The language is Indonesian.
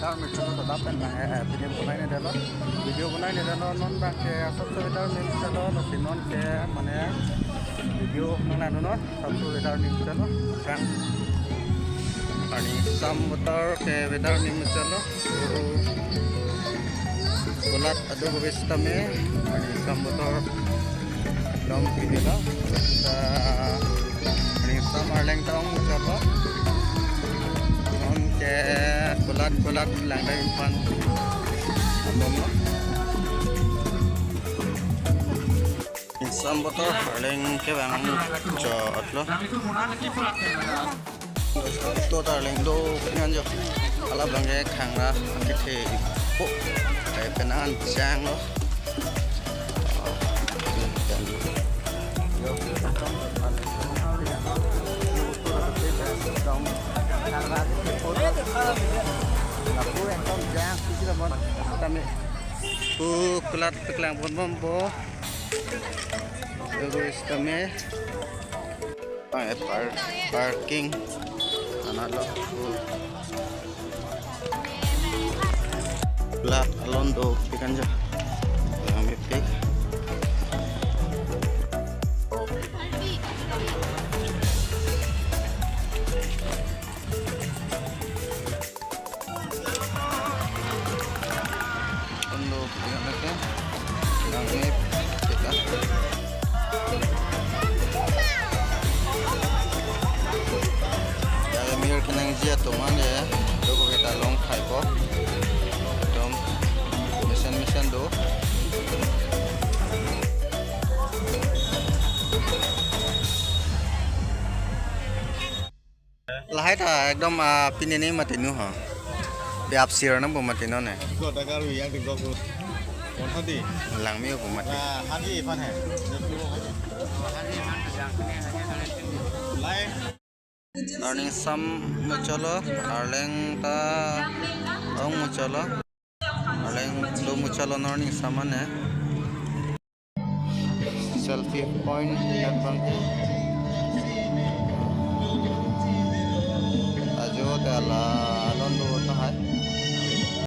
विटार मिशन तो दादा पेन है फिल्म बनाने देलो वीडियो बनाने देलो नॉन बाक के सबसे विटार न्यूज़ चलो नॉन के माने वीडियो नॉन नॉन सबसे विटार न्यूज़ चलो kan आणि sambutar ke विटार न्यूज़ चलो bulat adu gobis tame आणि sambutar dom pinila आणि samarleng taong chalo ke bulat langdai impan abomo insam botol leng ke bang jot lo to darling do ngan jo ala bangge khanga ki the po ai penan chang lo kelat kelang pun bombo terus kami parking anak lo kelat alon do pikan jo kami pik dia teman ya, dogo kita long khai ko, dom mission do. Lahai ta ekdom pin ini mati nu ha, biap sir na bu mati no ne. Go ta garu yang di go go. Kon hadi. Lang mi bu mati. Hadi fan hai. Lai. Arling sam mucolo, arling ta ong mucolo, arling do mucolo arling samane. Selfie point net bangku. Ajo tela.